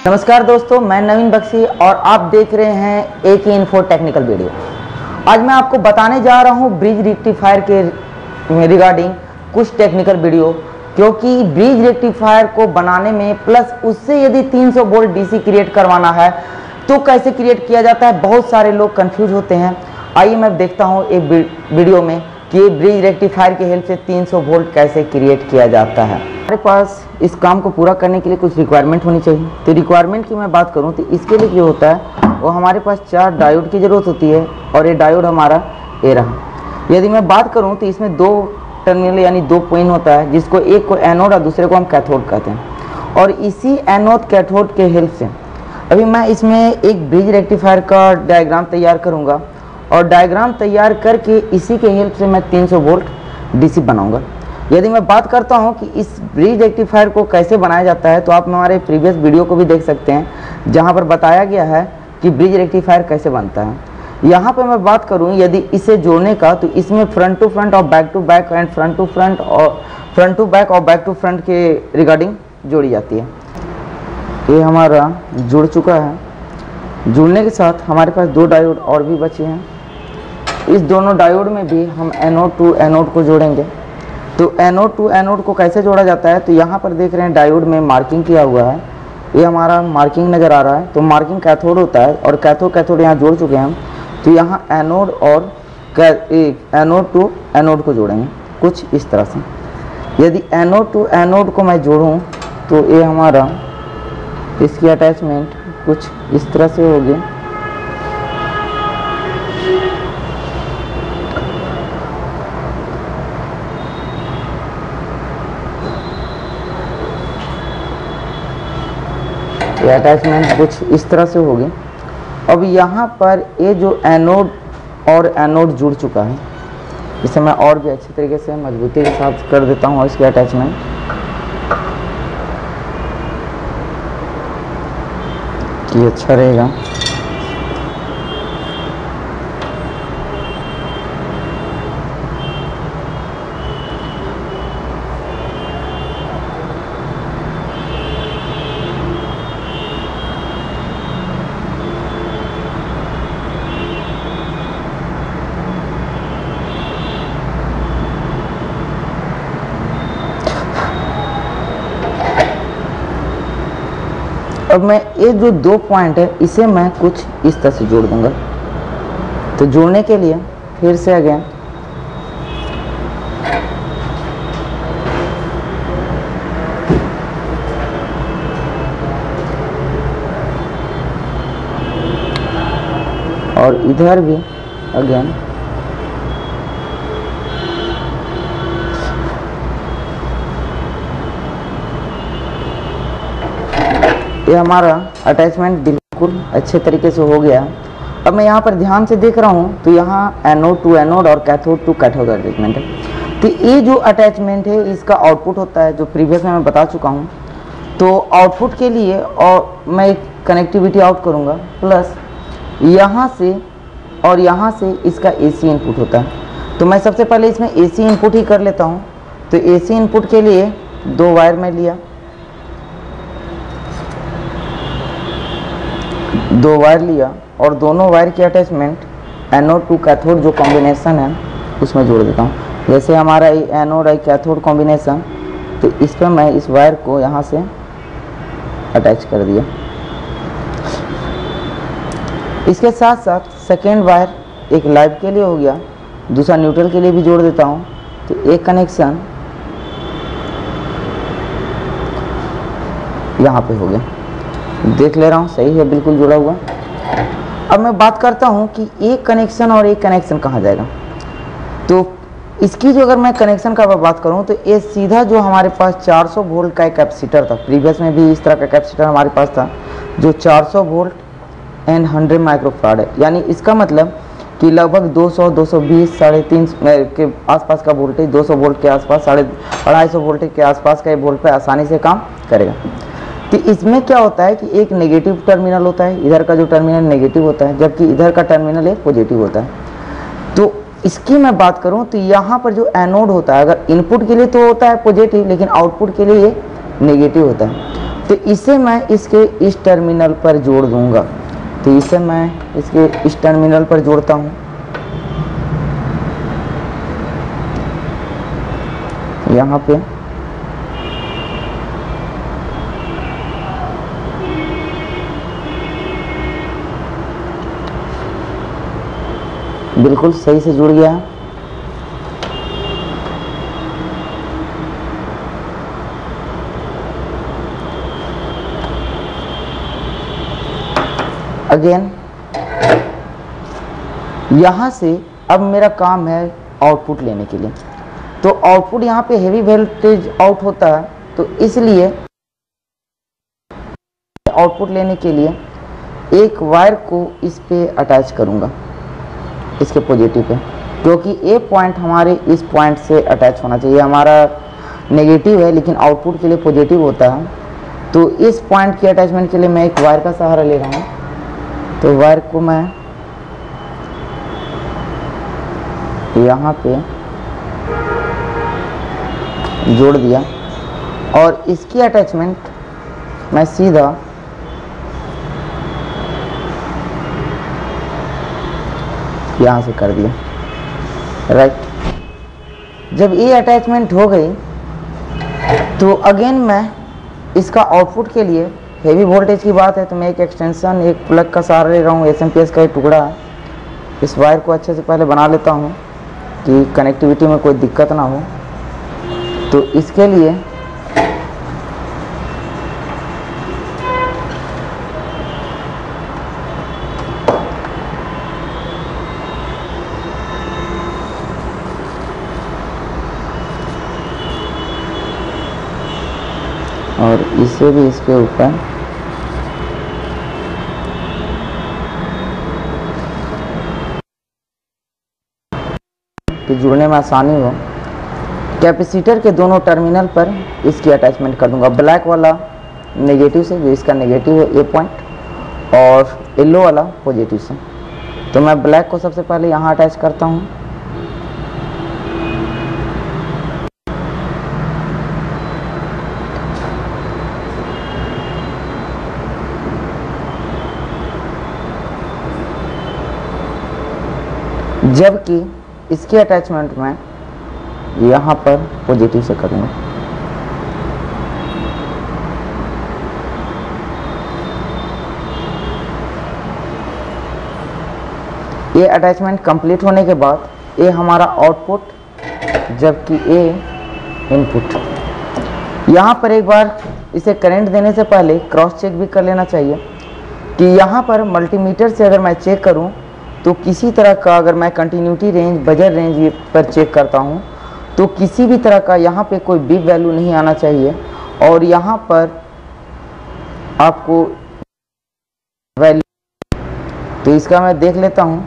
नमस्कार दोस्तों, मैं नवीन बख्शी और आप देख रहे हैं AK इन्फो टेक्निकल वीडियो। आज मैं आपको बताने जा रहा हूं ब्रिज रेक्टिफायर के रिगार्डिंग कुछ टेक्निकल वीडियो, क्योंकि ब्रिज रेक्टिफायर को बनाने में प्लस उससे यदि 300 वोल्ट DC क्रिएट करवाना है तो कैसे क्रिएट किया जाता है, बहुत सारे लोग कंफ्यूज होते हैं। आइए मैं देखता हूँ एक वीडियो में कि ब्रिज रेक्टिफायर की हेल्प से 300 वोल्ट कैसे क्रिएट किया जाता है। हमारे पास इस काम को पूरा करने के लिए कुछ रिक्वायरमेंट होनी चाहिए। तो रिक्वायरमेंट की मैं बात करूं तो इसके लिए जो होता है वो हमारे पास 4 डायोड की ज़रूरत होती है और ये डायोड हमारा ए रहा। यदि मैं बात करूं तो इसमें 2 टर्मिनल यानी 2 पिन होता है, जिसको एक को एनोड और दूसरे को हम कैथोड कहते हैं। और इसी एनोड कैथोड के हेल्प से अभी मैं इसमें एक ब्रिज रेक्टिफायर का डायग्राम तैयार करूँगा और डायग्राम तैयार करके इसी के हेल्प से मैं 300 वोल्ट DC बनाऊँगा। यदि मैं बात करता हूं कि इस ब्रिज रेक्टिफायर को कैसे बनाया जाता है तो आप हमारे प्रीवियस वीडियो को भी देख सकते हैं, जहां पर बताया गया है कि ब्रिज रेक्टिफायर कैसे बनता है। यहां पर मैं बात करूं यदि इसे जोड़ने का तो इसमें फ्रंट टू फ्रंट और back to back and front to front और फ्रंट टू बैक और बैक टू फ्रंट के रिगार्डिंग जोड़ी जाती है। ये हमारा जुड़ चुका है। जुड़ने के साथ हमारे पास 2 डायोड और भी बचे हैं। इस दोनों डायोड में भी हम एनोड टू एनोड को जोड़ेंगे। तो एनोड टू एनोड को कैसे जोड़ा जाता है, तो यहाँ पर देख रहे हैं डायोड में मार्किंग किया हुआ है। ये हमारा मार्किंग नज़र आ रहा है। तो मार्किंग कैथोड होता है और कैथोड यहाँ जोड़ चुके हैं हम। तो यहाँ एनोड और एनोड टू एनोड को जोड़ेंगे कुछ इस तरह से। यदि एनोड टू एनोड को मैं जोड़ूँ तो ये हमारा इसकी अटैचमेंट कुछ इस तरह से होगी। ये अटैचमेंट कुछ इस तरह से होगी। अब यहाँ पर ये जो एनोड और एनोड जुड़ चुका है, इसे मैं और भी अच्छी तरीके से मजबूती के साथ कर देता हूँ। इसकी अटैचमेंट ये अच्छा रहेगा। अब मैं ये जो 2 पॉइंट है इसे मैं कुछ इस तरह से जोड़ दूंगा। तो जोड़ने के लिए फिर से अगेन और इधर भी अगेन ये हमारा अटैचमेंट बिल्कुल अच्छे तरीके से हो गया। अब मैं यहाँ पर ध्यान से देख रहा हूँ तो यहाँ एनोड टू एनोड और कैथोड टू कैथोड अटैचमेंट है। तो ये जो अटैचमेंट है इसका आउटपुट होता है, जो प्रीवियस में मैं बता चुका हूँ। तो आउटपुट के लिए और मैं एक कनेक्टिविटी आउट करूँगा प्लस यहाँ से और यहाँ से इसका AC इनपुट होता है। तो मैं सबसे पहले इसमें AC इनपुट ही कर लेता हूँ। तो AC इनपुट के लिए 2 वायर में लिया, 2 वायर लिया और दोनों वायर की अटैचमेंट एनोड टू कैथोड जो कॉम्बिनेशन है उसमें जोड़ देता हूँ। जैसे हमारा एनोड और कैथोड कॉम्बिनेशन, तो इस पर मैं इस वायर को यहाँ से अटैच कर दिया। इसके साथ साथ सेकेंड वायर एक लाइव के लिए हो गया, दूसरा न्यूट्रल के लिए भी जोड़ देता हूँ। तो एक कनेक्शन यहाँ पे हो गया, देख ले रहा हूँ सही है, बिल्कुल जुड़ा हुआ। अब मैं बात करता हूँ कि एक कनेक्शन और एक कनेक्शन कहाँ जाएगा। तो इसकी जो अगर मैं कनेक्शन का बात करूँ तो ये सीधा जो हमारे पास 400 वोल्ट का एक कैपेसिटर था, प्रीवियस में भी इस तरह का कैपेसिटर हमारे पास था जो 400 वोल्ट एंड 100 माइक्रोफैराड है। यानी इसका मतलब कि लगभग 200, 220, 350 के आसपास का वोल्टेज, 200 वोल्ट के आसपास, 250 वोल्टेज के आसपास का वोल्ट पे आसानी से काम करेगा। तो इसमें क्या होता है कि एक नेगेटिव टर्मिनल होता है, इधर का जो टर्मिनल नेगेटिव होता है, जबकि इधर का टर्मिनल एक पॉजिटिव होता है। तो इसकी मैं बात करूं तो यहाँ पर जो एनोड होता है, अगर इनपुट के लिए तो होता है पॉजिटिव, लेकिन आउटपुट के लिए ये नेगेटिव होता है। तो तो इसे मैं इसके इस टर्मिनल पर जोड़ दूंगा। तो इसे मैं इसके इस टर्मिनल पर जोड़ता हूँ। यहाँ पे बिल्कुल सही से जुड़ गया। अगेन यहाँ से अब मेरा काम है आउटपुट लेने के लिए। तो आउटपुट यहाँ पे हेवी वोल्टेज आउट होता है, तो इसलिए आउटपुट लेने के लिए एक वायर को इस पे अटैच करूँगा, इसके पॉजिटिव पे, क्योंकि ए पॉइंट हमारे इस पॉइंट से अटैच होना चाहिए। हमारा नेगेटिव है लेकिन आउटपुट के लिए पॉजिटिव होता है, तो इस पॉइंट की अटैचमेंट के लिए मैं एक वायर का सहारा ले रहा हूँ। तो वायर को मैं यहाँ पे जोड़ दिया और इसकी अटैचमेंट मैं सीधा यहाँ से कर दिया। राइट, जब ये अटैचमेंट हो गई तो अगेन मैं इसका आउटपुट के लिए, हेवी वोल्टेज की बात है तो मैं एक एक्सटेंशन, एक प्लग का सहारा ले रहा हूँ। एसएमपीएस का एक टुकड़ा है। इस वायर को अच्छे से पहले बना लेता हूँ कि कनेक्टिविटी में कोई दिक्कत ना हो। तो इसके लिए और इसे भी इसके ऊपर कि जुड़ने में आसानी हो, कैपेसिटर के दोनों टर्मिनल पर इसकी अटैचमेंट कर दूंगा। ब्लैक वाला नेगेटिव से, जो इसका नेगेटिव है ए पॉइंट, और येलो वाला पॉजिटिव से। तो मैं ब्लैक को सबसे पहले यहाँ अटैच करता हूँ। जबकि इसकी अटैचमेंट मैं यहाँ पर पॉजिटिव से करूँगा। ये अटैचमेंट कंप्लीट होने के बाद ये हमारा आउटपुट, जबकि ये इनपुट। यहाँ पर एक बार इसे करंट देने से पहले क्रॉस चेक भी कर लेना चाहिए कि यहाँ पर मल्टीमीटर से अगर मैं चेक करूँ तो किसी तरह का, अगर मैं कंटिन्यूटी रेंज, बजर रेंज पर चेक करता हूँ तो किसी भी तरह का यहाँ पे कोई बिग वैल्यू नहीं आना चाहिए। और यहाँ पर आपको वैल्यू, तो इसका मैं देख लेता हूँ।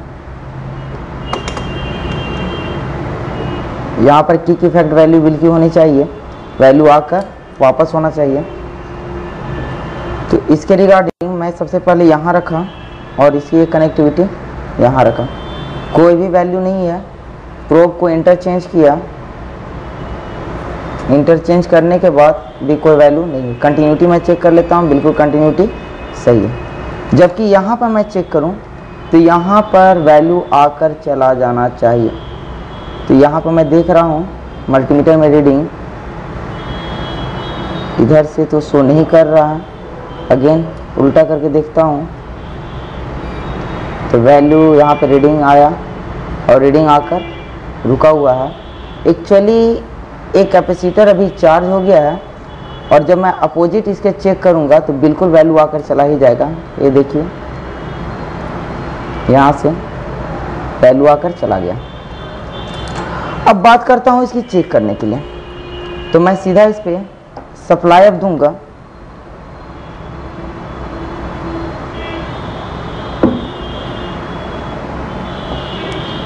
यहाँ पर किक इफेक्ट वैल्यू बिल्कुल होनी चाहिए, वैल्यू आकर वापस होना चाहिए। तो इसके रिगार्डिंग मैं सबसे पहले यहाँ रखा और इसकी कनेक्टिविटी यहाँ रखा। कोई भी वैल्यू नहीं है। प्रोब को इंटरचेंज किया, इंटरचेंज करने के बाद भी कोई वैल्यू नहीं है। कंटिन्यूटी मैं चेक कर लेता हूँ, बिल्कुल कंटिन्यूटी सही है। जबकि यहाँ पर मैं चेक करूँ तो यहाँ पर वैल्यू आकर चला जाना चाहिए। तो यहाँ पर मैं देख रहा हूँ मल्टीमीटर में रीडिंग इधर से तो शो नहीं कर रहा है। अगेन उल्टा करके देखता हूँ तो वैल्यू यहाँ पे रीडिंग आया और रीडिंग आकर रुका हुआ है। एक्चुअली एक कैपेसिटर अभी चार्ज हो गया है और जब मैं अपोजिट इसके चेक करूँगा तो बिल्कुल वैल्यू आकर चला ही जाएगा। ये देखिए यहाँ से वैल्यू आकर चला गया। अब बात करता हूँ इसकी चेक करने के लिए। तो मैं सीधा इस पर सप्लाई अब दूंगा।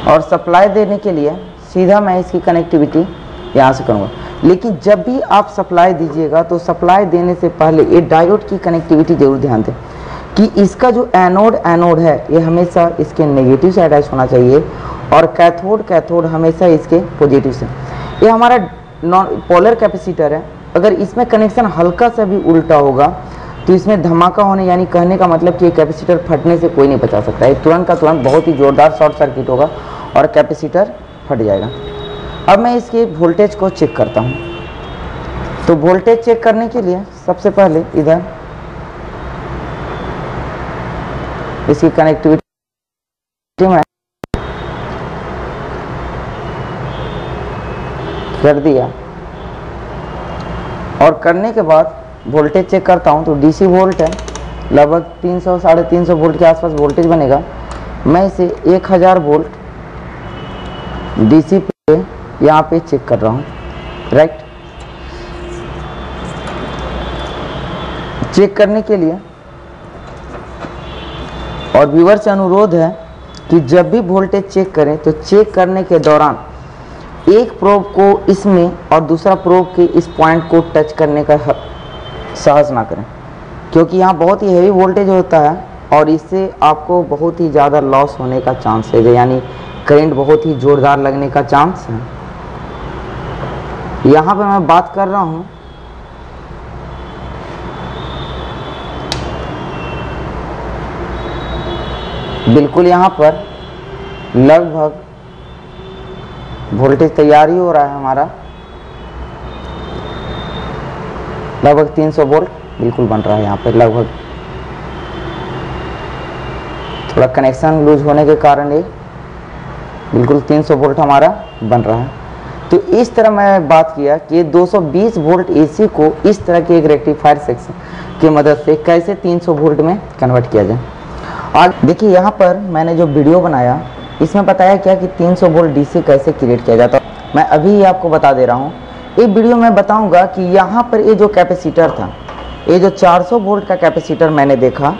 और सप्लाई देने के लिए सीधा मैं इसकी कनेक्टिविटी यहाँ से करूँगा। लेकिन जब भी आप सप्लाई दीजिएगा तो सप्लाई देने से पहले ये डायोड की कनेक्टिविटी जरूर ध्यान दें कि इसका जो एनोड है ये हमेशा इसके नेगेटिव से अटैच होना चाहिए और कैथोड हमेशा इसके पॉजिटिव से। ये हमारा नॉन पोलर कैपेसिटर है, अगर इसमें कनेक्शन हल्का सा भी उल्टा होगा तो इसमें धमाका होने, यानी कहने का मतलब कि कैपेसिटर फटने से कोई नहीं बचा सकता है। तुरंत का तुरंत बहुत ही ज़ोरदार शॉर्ट सर्किट होगा और कैपेसिटर फट जाएगा। अब मैं इसके वोल्टेज को चेक करता हूँ। तो वोल्टेज चेक करने के लिए सबसे पहले इधर इसकी कनेक्टिविटी में कर दिया और करने के बाद वोल्टेज चेक करता हूँ। तो डीसी वोल्ट है, लगभग 300 साढ़े 300 वोल्ट के आसपास वोल्टेज बनेगा। मैं इसे 1000 वोल्ट डीसी पे यहाँ पे चेक कर रहा हूँ। राइट, चेक करने के लिए और व्यूअर से अनुरोध है कि जब भी वोल्टेज चेक करें तो चेक करने के दौरान एक प्रोब को इसमें और दूसरा प्रोब के इस पॉइंट को टच करने का साहस ना करें, क्योंकि यहाँ बहुत ही हैवी वोल्टेज होता है और इससे आपको बहुत ही ज़्यादा लॉस होने का चांस है, यानी करंट बहुत ही ज़ोरदार लगने का चांस है। यहाँ पे मैं बात कर रहा हूँ बिल्कुल यहाँ पर लगभग वोल्टेज तैयार ही हो रहा है हमारा, लगभग 300 वोल्ट बिल्कुल बन रहा है यहाँ पर। लगभग थोड़ा कनेक्शन लूज होने के कारण ये बिल्कुल 300 वोल्ट हमारा बन रहा है। तो इस तरह मैं बात किया कि 220 वोल्ट एसी को इस तरह के एक रेक्टिफायर सेक्शन की मदद से कैसे 300 वोल्ट में कन्वर्ट किया जाए। आज देखिए यहाँ पर मैंने जो वीडियो बनाया इसमें बताया क्या कि 300 वोल्ट डीसी कैसे क्रिएट किया जाता है। मैं अभी आपको बता दे रहा हूँ। एक वीडियो में बताऊंगा कि यहाँ पर ये जो कैपेसिटर था, ये जो 400 वोल्ट का कैपेसिटर मैंने देखा,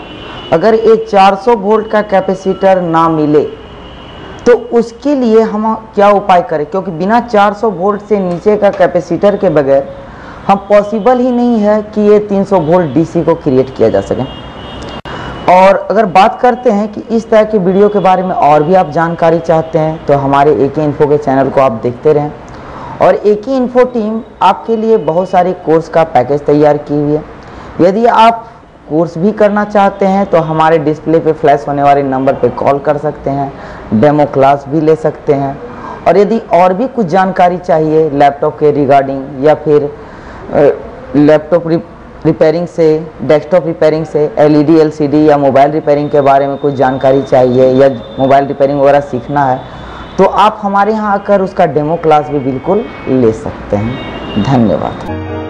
अगर ये 400 वोल्ट का कैपेसिटर ना मिले तो उसके लिए हम क्या उपाय करें, क्योंकि बिना 400 वोल्ट से नीचे का कैपेसिटर के बगैर हम पॉसिबल ही नहीं है कि ये 300 वोल्ट डीसी को क्रिएट किया जा सके। और अगर बात करते हैं कि इस तरह की वीडियो के बारे में और भी आप जानकारी चाहते हैं तो हमारे एके इन्फो के चैनल को आप देखते रहें। और एके इन्फो टीम आपके लिए बहुत सारे कोर्स का पैकेज तैयार की हुई है। यदि आप कोर्स भी करना चाहते हैं तो हमारे डिस्प्ले पे फ्लैश होने वाले नंबर पे कॉल कर सकते हैं, डेमो क्लास भी ले सकते हैं। और यदि और भी कुछ जानकारी चाहिए लैपटॉप के रिगार्डिंग या फिर लैपटॉप रिपेयरिंग से, डेस्कटॉप रिपेयरिंग से, एलईडी एलसीडी या मोबाइल रिपेयरिंग के बारे में कुछ जानकारी चाहिए या मोबाइल रिपेयरिंग वगैरह सीखना है तो आप हमारे यहाँ आकर उसका डेमो क्लास भी बिल्कुल ले सकते हैं। धन्यवाद।